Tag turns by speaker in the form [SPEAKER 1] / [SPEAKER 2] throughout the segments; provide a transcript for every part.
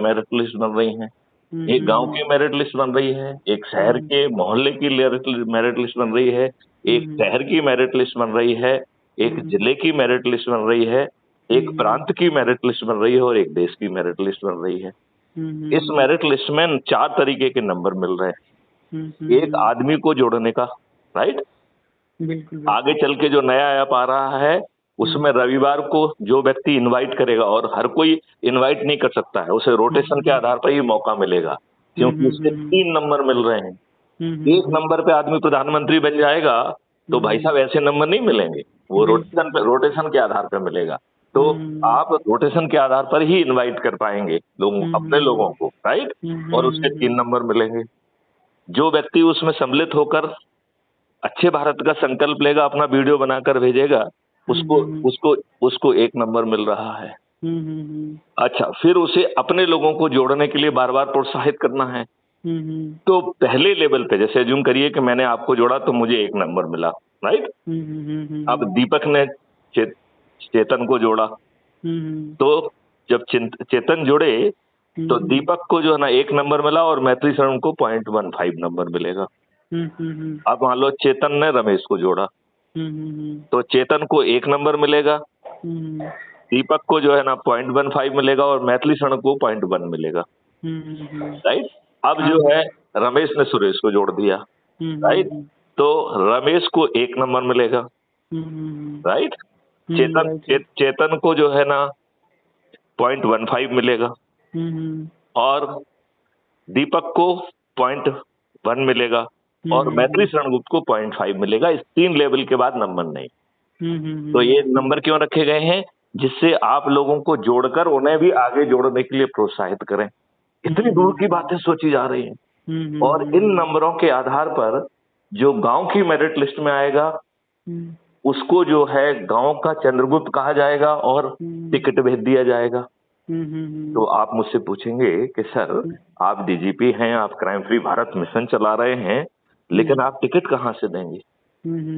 [SPEAKER 1] Merit list बन रही हैं, एक गांव की मेरिट लिस्ट बन रही है, एक शहर के मोहल्ले की मेरिट लिस्ट बन रही है, एक शहर की मेरिट लिस्ट बन रही है, एक जिले की मेरिट लिस्ट बन रही है, एक प्रांत की मेरिट लिस्ट बन रही है और एक देश की मेरिट लिस्ट बन रही है। इस मेरिट लिस्ट में 4 तरीके के नंबर मिल रहे हैं एक आदमी को जोड़ने का, राइट।
[SPEAKER 2] बिल्कुल
[SPEAKER 1] आगे चल के जो नया ऐप आ रहा है उसमें रविवार को जो व्यक्ति इनवाइट करेगा, और हर कोई इनवाइट नहीं कर सकता है, उसे रोटेशन के आधार पर ही मौका मिलेगा, क्योंकि उसके 3 नंबर मिल रहे हैं। एक नंबर पे आदमी प्रधानमंत्री बन जाएगा तो भाई साहब ऐसे नंबर नहीं मिलेंगे, वो रोटेशन के आधार पर मिलेगा। तो आप रोटेशन के आधार पर ही इनवाइट कर पाएंगे लोगों अपने लोगों को, राइट। और उसके 3 नंबर मिलेंगे। जो व्यक्ति उसमें सम्मिलित होकर अच्छे भारत का संकल्प लेगा, अपना वीडियो बनाकर भेजेगा, उसको उसको उसको 1 नंबर मिल रहा है। अच्छा, फिर उसे अपने लोगों को जोड़ने के लिए बार बार प्रोत्साहित करना है। तो पहले लेवल पे जैसे अज्यूम करिए कि मैंने आपको जोड़ा तो मुझे 1 नंबर मिला, राइट। अब दीपक ने चेतन को जोड़ा, तो जब चेतन जुड़े तो दीपक को जो है ना 1 नंबर मिला और मैत्री शरण को 0.15 नंबर मिलेगा। अब मान लो चेतन ने रमेश को जोड़ा, तो चेतन को 1 नंबर मिलेगा, दीपक को जो है ना 0.15 मिलेगा और मैथिली शरण को 0.1 मिलेगा, राइट। अब जो है रमेश ने सुरेश को जोड़ दिया, राइट, तो रमेश को 1 नंबर मिलेगा, राइट। चेतन को जो है ना 0.15 मिलेगा और दीपक को 0.1 मिलेगा और मैत्री शरण गुप्त को 0.5 मिलेगा। इस 3 लेवल के बाद नंबर नहीं। तो ये नंबर क्यों रखे गए हैं? जिससे आप लोगों को जोड़कर उन्हें भी आगे जोड़ने के लिए प्रोत्साहित करें। इतनी दूर की बातें सोची जा रही हैं और इन नंबरों के आधार पर जो गांव की मेरिट लिस्ट में आएगा उसको जो है गांव का चंद्रगुप्त कहा जाएगा और टिकट भेज दिया जाएगा। तो आप मुझसे पूछेंगे कि सर आप डीजीपी हैं, आप क्राइम फ्री भारत मिशन चला रहे हैं, लेकिन आप टिकट कहाँ से देंगे?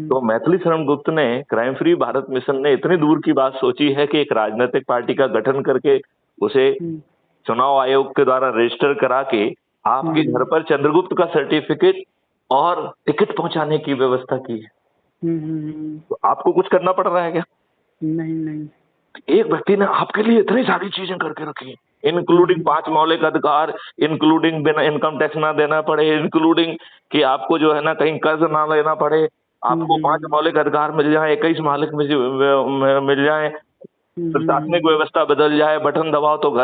[SPEAKER 1] तो मैथिली शरण गुप्त ने, क्राइम फ्री भारत मिशन ने इतनी दूर की बात सोची है कि एक राजनीतिक पार्टी का गठन करके उसे चुनाव आयोग के द्वारा रजिस्टर करा के आपके घर पर चंद्रगुप्त का सर्टिफिकेट और टिकट पहुंचाने की व्यवस्था की है। तो आपको कुछ करना पड़ रहा है क्या?
[SPEAKER 2] नहीं।
[SPEAKER 1] एक व्यक्ति ने आपके लिए इतनी सारी चीजें करके रखी, इंक्लूडिंग 5 मौलिक अधिकार, इंक्लूडिंग बिना इनकम टैक्स ना देना पड़े, इंक्लूडिंग कि आपको जो है ना कहीं कर्ज ना लेना पड़े, आपको 5 मौलिक अधिकार मिल जाए, 21 मौलिक मिल जाए, प्रशासनिक व्यवस्था बदल जाए, बटन दबाओ तो घर